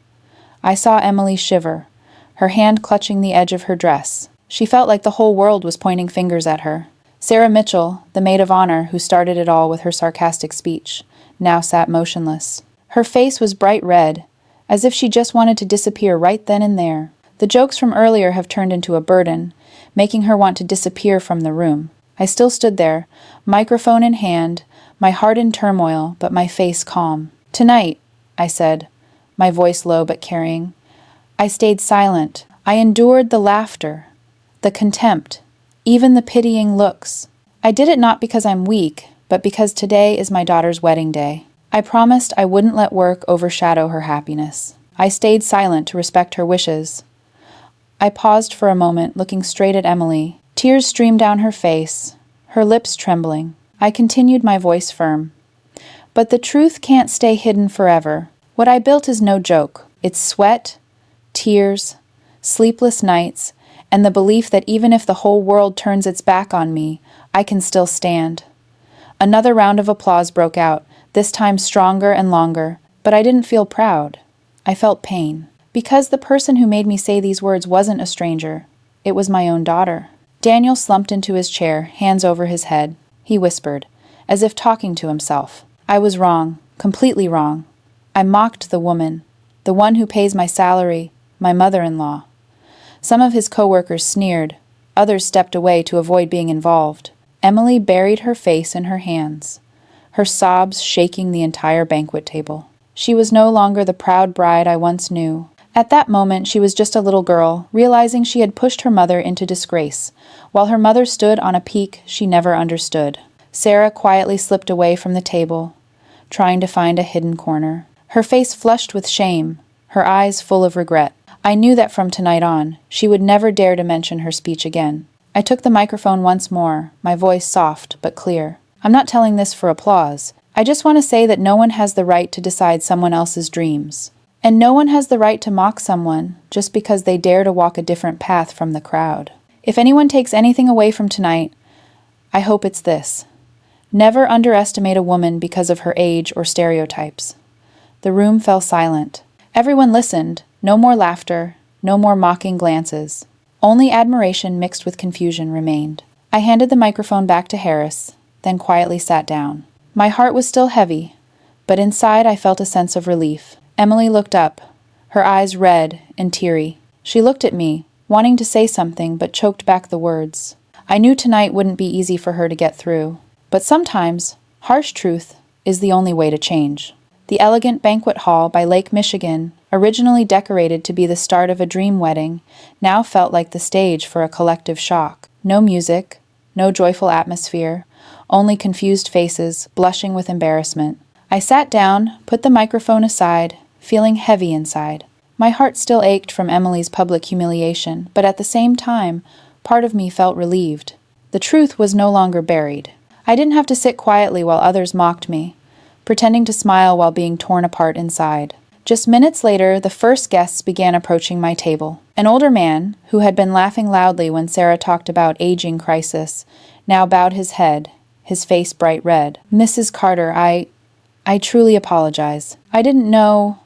I saw Emily shiver, her hand clutching the edge of her dress. She felt like the whole world was pointing fingers at her. Sarah Mitchell, the maid of honor who started it all with her sarcastic speech, now sat motionless. Her face was bright red, as if she just wanted to disappear right then and there. The jokes from earlier have turned into a burden, making her want to disappear from the room. I still stood there, microphone in hand, my heart in turmoil, but my face calm. Tonight, I said, my voice low but carrying, I stayed silent. I endured the laughter, the contempt, even the pitying looks. I did it not because I'm weak, but because today is my daughter's wedding day. I promised I wouldn't let work overshadow her happiness. I stayed silent to respect her wishes. I paused for a moment, looking straight at Emily. Tears streamed down her face, her lips trembling. I continued, my voice firm. But the truth can't stay hidden forever. What I built is no joke. It's sweat, tears, sleepless nights, and the belief that even if the whole world turns its back on me, I can still stand. Another round of applause broke out, this time stronger and longer, but I didn't feel proud. I felt pain. Because the person who made me say these words wasn't a stranger. It was my own daughter. Daniel slumped into his chair, hands over his head. He whispered, as if talking to himself. I was wrong, completely wrong. I mocked the woman, the one who pays my salary, my mother-in-law. Some of his co-workers sneered. Others stepped away to avoid being involved. Emily buried her face in her hands, her sobs shaking the entire banquet table. She was no longer the proud bride I once knew. At that moment, she was just a little girl, realizing she had pushed her mother into disgrace, while her mother stood on a peak she never understood. Sarah quietly slipped away from the table, trying to find a hidden corner. Her face flushed with shame, her eyes full of regret. I knew that from tonight on, she would never dare to mention her speech again. I took the microphone once more, my voice soft but clear. I'm not telling this for applause. I just want to say that no one has the right to decide someone else's dreams. And no one has the right to mock someone just because they dare to walk a different path from the crowd. If anyone takes anything away from tonight, I hope it's this. Never underestimate a woman because of her age or stereotypes. The room fell silent. Everyone listened. No more laughter, no more mocking glances. Only admiration mixed with confusion remained. I handed the microphone back to Harris, then quietly sat down. My heart was still heavy, but inside I felt a sense of relief. Emily looked up, her eyes red and teary. She looked at me, wanting to say something, but choked back the words. I knew tonight wouldn't be easy for her to get through. But sometimes, harsh truth is the only way to change. The elegant banquet hall by Lake Michigan, originally decorated to be the start of a dream wedding, now felt like the stage for a collective shock. No music, no joyful atmosphere, only confused faces, blushing with embarrassment. I sat down, put the microphone aside, feeling heavy inside. My heart still ached from Emily's public humiliation, but at the same time, part of me felt relieved. The truth was no longer buried. I didn't have to sit quietly while others mocked me, pretending to smile while being torn apart inside. Just minutes later, the first guests began approaching my table. An older man, who had been laughing loudly when Sarah talked about aging crisis, now bowed his head, his face bright red. Mrs. Carter, I truly apologize. I didn't know.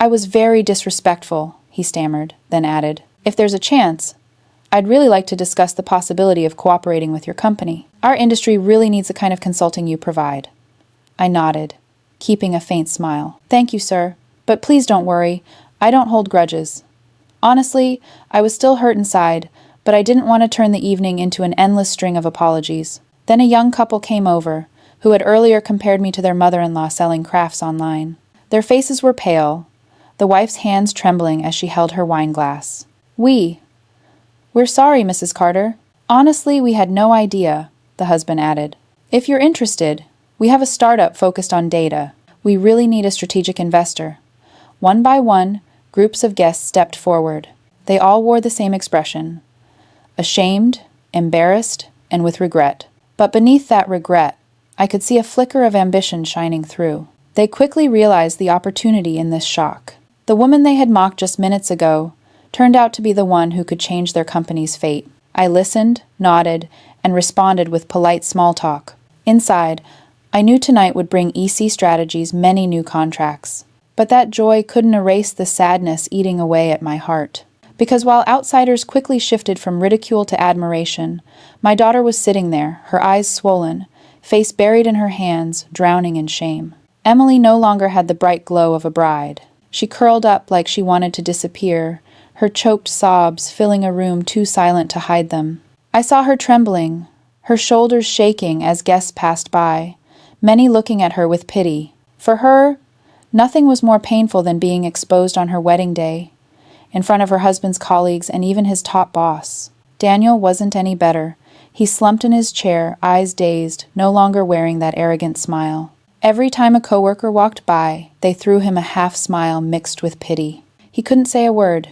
I was very disrespectful, he stammered, then added, if there's a chance, I'd really like to discuss the possibility of cooperating with your company. Our industry really needs the kind of consulting you provide. I nodded, keeping a faint smile. Thank you, sir. But please don't worry. I don't hold grudges. Honestly, I was still hurt inside, but I didn't want to turn the evening into an endless string of apologies. Then a young couple came over, who had earlier compared me to their mother-in-law selling crafts online. Their faces were pale, the wife's hands trembling as she held her wine glass. We're sorry, Mrs. Carter. Honestly, we had no idea, the husband added. If you're interested, we have a startup focused on data. We really need a strategic investor. One by one, groups of guests stepped forward. They all wore the same expression. Ashamed, embarrassed, and with regret. But beneath that regret, I could see a flicker of ambition shining through. They quickly realized the opportunity in this shock. The woman they had mocked just minutes ago turned out to be the one who could change their company's fate. I listened, nodded, and responded with polite small talk. Inside, I knew tonight would bring EC Strategies many new contracts. But that joy couldn't erase the sadness eating away at my heart. Because while outsiders quickly shifted from ridicule to admiration, my daughter was sitting there, her eyes swollen, face buried in her hands, drowning in shame. Emily no longer had the bright glow of a bride. She curled up like she wanted to disappear, her choked sobs filling a room too silent to hide them. I saw her trembling, her shoulders shaking as guests passed by, many looking at her with pity. For her, nothing was more painful than being exposed on her wedding day, in front of her husband's colleagues and even his top boss. Daniel wasn't any better. He slumped in his chair, eyes dazed, no longer wearing that arrogant smile. Every time a coworker walked by, they threw him a half smile mixed with pity. He couldn't say a word,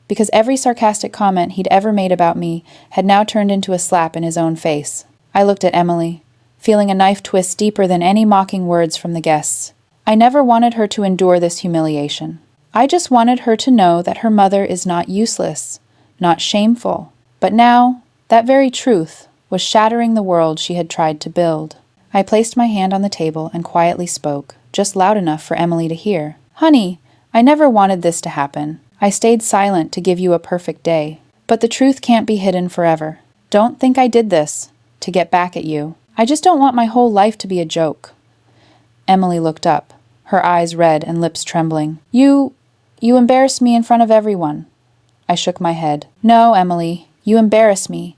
because every sarcastic comment he'd ever made about me had now turned into a slap in his own face. I looked at Emily, feeling a knife twist deeper than any mocking words from the guests. I never wanted her to endure this humiliation. I just wanted her to know that her mother is not useless, not shameful. But now, that very truth was shattering the world she had tried to build. I placed my hand on the table and quietly spoke, just loud enough for Emily to hear. "Honey, I never wanted this to happen. I stayed silent to give you a perfect day. But the truth can't be hidden forever. Don't think I did this to get back at you. I just don't want my whole life to be a joke." Emily looked up, her eyes red and lips trembling. You embarrassed me in front of everyone." I shook my head. "No, Emily, you embarrass me.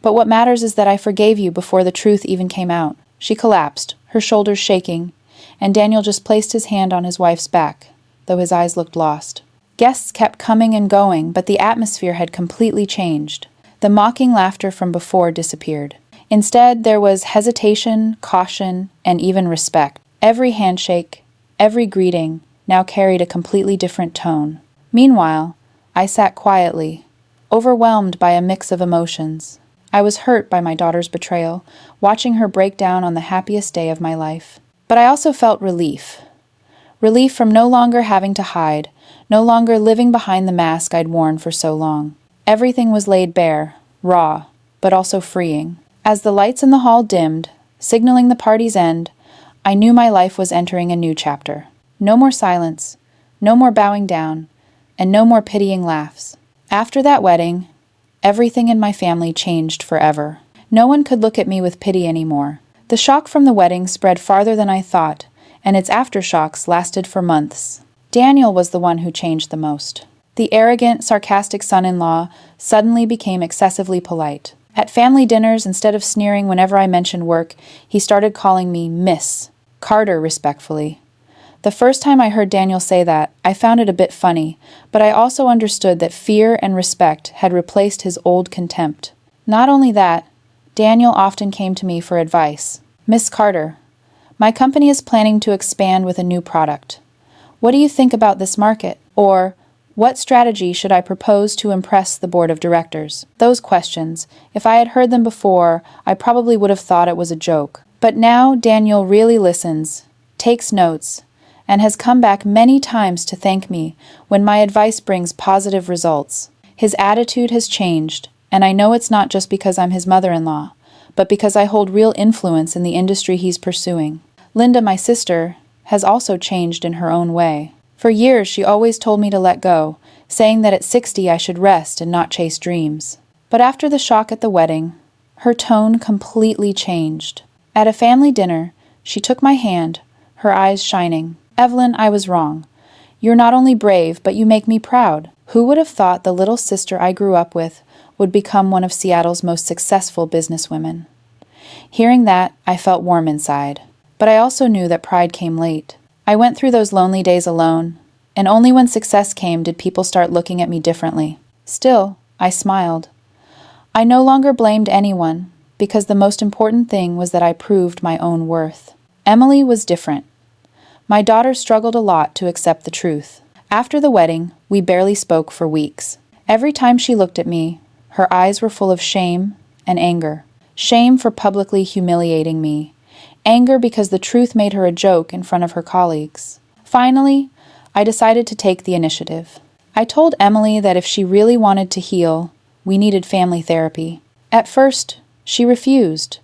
But what matters is that I forgave you before the truth even came out." She collapsed, her shoulders shaking, and Daniel just placed his hand on his wife's back, though his eyes looked lost. Guests kept coming and going, but the atmosphere had completely changed. The mocking laughter from before disappeared. Instead, there was hesitation, caution, and even respect. Every handshake, every greeting, now carried a completely different tone. Meanwhile, I sat quietly, overwhelmed by a mix of emotions. I was hurt by my daughter's betrayal, watching her break down on the happiest day of my life. But I also felt relief. Relief from no longer having to hide, no longer living behind the mask I'd worn for so long. Everything was laid bare, raw, but also freeing. As the lights in the hall dimmed, signaling the party's end, I knew my life was entering a new chapter. No more silence, no more bowing down, and no more pitying laughs. After that wedding, everything in my family changed forever. No one could look at me with pity anymore. The shock from the wedding spread farther than I thought, and its aftershocks lasted for months. Daniel was the one who changed the most. The arrogant, sarcastic son-in-law suddenly became excessively polite. At family dinners, instead of sneering whenever I mentioned work, he started calling me Miss Carter respectfully. The first time I heard Daniel say that, I found it a bit funny, but I also understood that fear and respect had replaced his old contempt. Not only that, Daniel often came to me for advice. "Miss Carter, my company is planning to expand with a new product. What do you think about this market?" Or, "What strategy should I propose to impress the board of directors?" Those questions, if I had heard them before, I probably would have thought it was a joke. But now Daniel really listens, takes notes, and has come back many times to thank me when my advice brings positive results. His attitude has changed, and I know it's not just because I'm his mother-in-law, but because I hold real influence in the industry he's pursuing. Linda, my sister, has also changed in her own way. For years, she always told me to let go, saying that at 60 I should rest and not chase dreams. But after the shock at the wedding, her tone completely changed. At a family dinner, she took my hand, her eyes shining. "Evelyn, I was wrong. You're not only brave, but you make me proud. Who would have thought the little sister I grew up with would become one of Seattle's most successful businesswomen?" Hearing that, I felt warm inside. But I also knew that pride came late. I went through those lonely days alone, and only when success came did people start looking at me differently. Still, I smiled. I no longer blamed anyone, because the most important thing was that I proved my own worth. Emily was different. My daughter struggled a lot to accept the truth. After the wedding, we barely spoke for weeks. Every time she looked at me, her eyes were full of shame and anger. Shame for publicly humiliating me. Anger because the truth made her a joke in front of her colleagues. Finally, I decided to take the initiative. I told Emily that if she really wanted to heal, we needed family therapy. At first, she refused.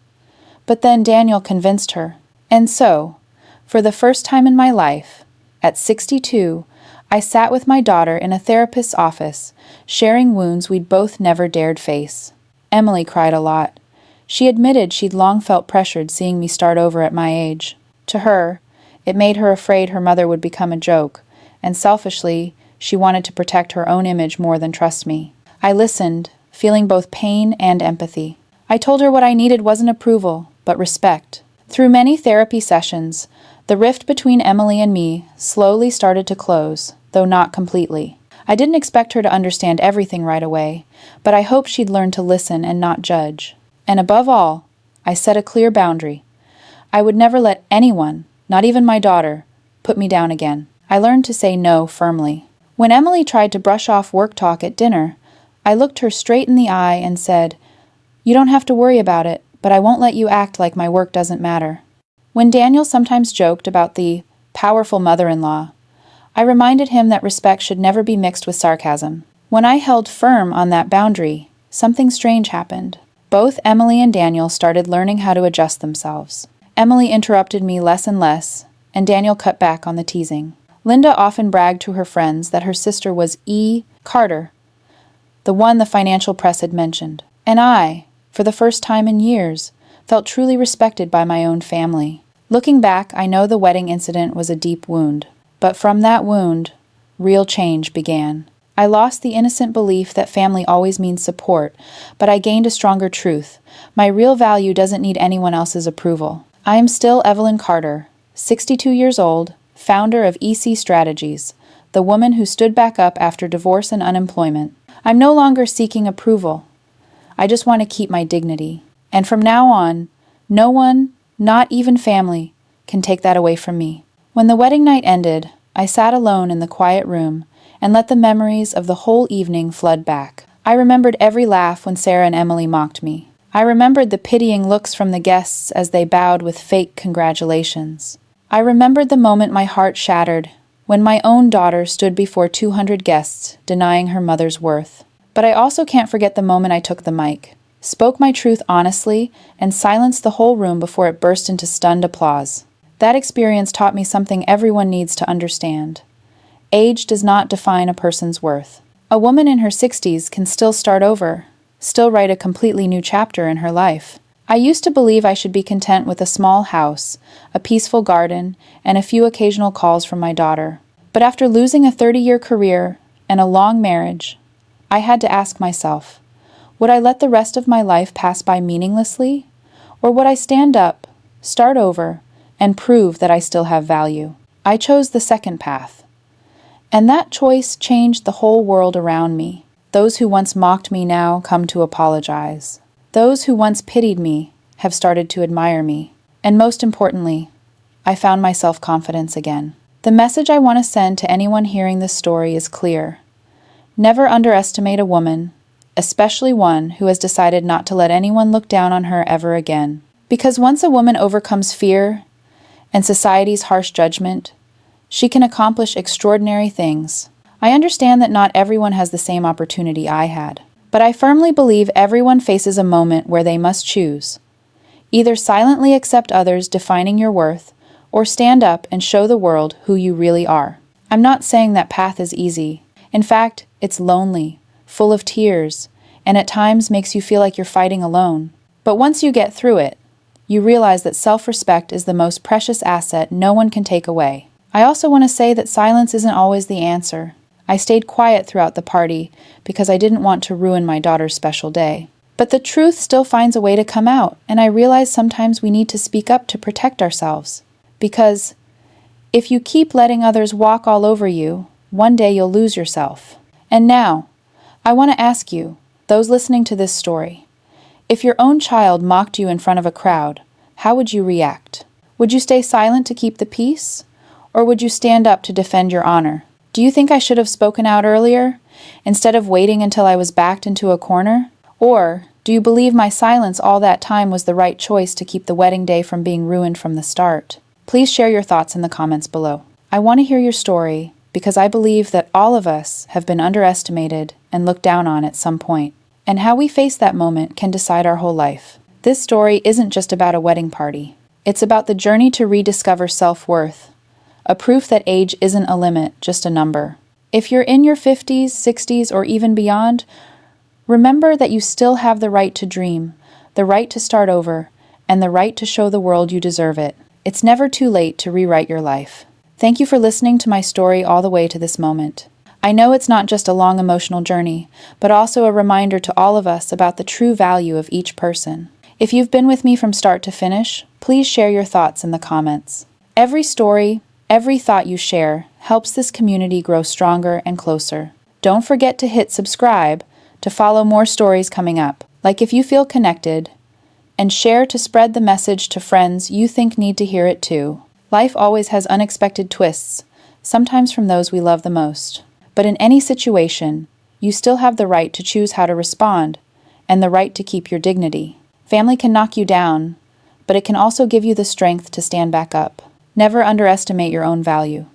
But then Daniel convinced her. And so, for the first time in my life, at 62, I sat with my daughter in a therapist's office, sharing wounds we'd both never dared face. Emily cried a lot. She admitted she'd long felt pressured seeing me start over at my age. To her, it made her afraid her mother would become a joke, and selfishly, she wanted to protect her own image more than trust me. I listened, feeling both pain and empathy. I told her what I needed wasn't approval, but respect. Through many therapy sessions, the rift between Emily and me slowly started to close, though not completely. I didn't expect her to understand everything right away, but I hoped she'd learn to listen and not judge. And above all, I set a clear boundary. I would never let anyone, not even my daughter, put me down again. I learned to say no firmly. When Emily tried to brush off work talk at dinner, I looked her straight in the eye and said, "You don't have to worry about it, but I won't let you act like my work doesn't matter." When Daniel sometimes joked about the powerful mother-in-law, I reminded him that respect should never be mixed with sarcasm. When I held firm on that boundary, something strange happened. Both Emily and Daniel started learning how to adjust themselves. Emily interrupted me less and less, and Daniel cut back on the teasing. Linda often bragged to her friends that her sister was E. Carter, the one the financial press had mentioned. And I, for the first time in years, felt truly respected by my own family. Looking back, I know the wedding incident was a deep wound. But from that wound, real change began. I lost the innocent belief that family always means support, but I gained a stronger truth. My real value doesn't need anyone else's approval. I am still Evelyn Carter, 62 years old, founder of EC Strategies, the woman who stood back up after divorce and unemployment. I'm no longer seeking approval. I just want to keep my dignity. And from now on, no one, not even family, can take that away from me. When the wedding night ended, I sat alone in the quiet room and let the memories of the whole evening flood back. I remembered every laugh when Sarah and Emily mocked me. I remembered the pitying looks from the guests as they bowed with fake congratulations. I remembered the moment my heart shattered when my own daughter stood before 200 guests, denying her mother's worth. But I also can't forget the moment I took the mic, spoke my truth honestly, and silenced the whole room before it burst into stunned applause. That experience taught me something everyone needs to understand. Age does not define a person's worth. A woman in her 60s can still start over, still write a completely new chapter in her life. I used to believe I should be content with a small house, a peaceful garden, and a few occasional calls from my daughter. But after losing a 30-year career and a long marriage, I had to ask myself, would I let the rest of my life pass by meaninglessly? Or would I stand up, start over, and prove that I still have value? I chose the second path. And that choice changed the whole world around me. Those who once mocked me now come to apologize. Those who once pitied me have started to admire me. And most importantly, I found my self-confidence again. The message I want to send to anyone hearing this story is clear. Never underestimate a woman, especially one who has decided not to let anyone look down on her ever again. Because once a woman overcomes fear and society's harsh judgment, she can accomplish extraordinary things. I understand that not everyone has the same opportunity I had, but I firmly believe everyone faces a moment where they must choose. Either silently accept others defining your worth, or stand up and show the world who you really are. I'm not saying that path is easy. In fact, it's lonely, full of tears, and at times makes you feel like you're fighting alone. But once you get through it, you realize that self-respect is the most precious asset no one can take away. I also want to say that silence isn't always the answer. I stayed quiet throughout the party because I didn't want to ruin my daughter's special day. But the truth still finds a way to come out, and I realize sometimes we need to speak up to protect ourselves. Because if you keep letting others walk all over you, one day you'll lose yourself. And now, I want to ask you, those listening to this story, if your own child mocked you in front of a crowd, how would you react? Would you stay silent to keep the peace? Or would you stand up to defend your honor? Do you think I should have spoken out earlier, instead of waiting until I was backed into a corner? Or do you believe my silence all that time was the right choice to keep the wedding day from being ruined from the start? Please share your thoughts in the comments below. I want to hear your story because I believe that all of us have been underestimated and looked down on at some point, and how we face that moment can decide our whole life. This story isn't just about a wedding party. It's about the journey to rediscover self-worth, a proof that age isn't a limit, just a number. If you're in your 50s, 60s, or even beyond, remember that you still have the right to dream, the right to start over, and the right to show the world you deserve it. It's never too late to rewrite your life. Thank you for listening to my story all the way to this moment. I know it's not just a long emotional journey, but also a reminder to all of us about the true value of each person. If you've been with me from start to finish, please share your thoughts in the comments. Every story, every thought you share helps this community grow stronger and closer. Don't forget to hit subscribe to follow more stories coming up. Like if you feel connected, and share to spread the message to friends you think need to hear it too. Life always has unexpected twists, sometimes from those we love the most. But in any situation, you still have the right to choose how to respond, and the right to keep your dignity. Family can knock you down, but it can also give you the strength to stand back up. Never underestimate your own value.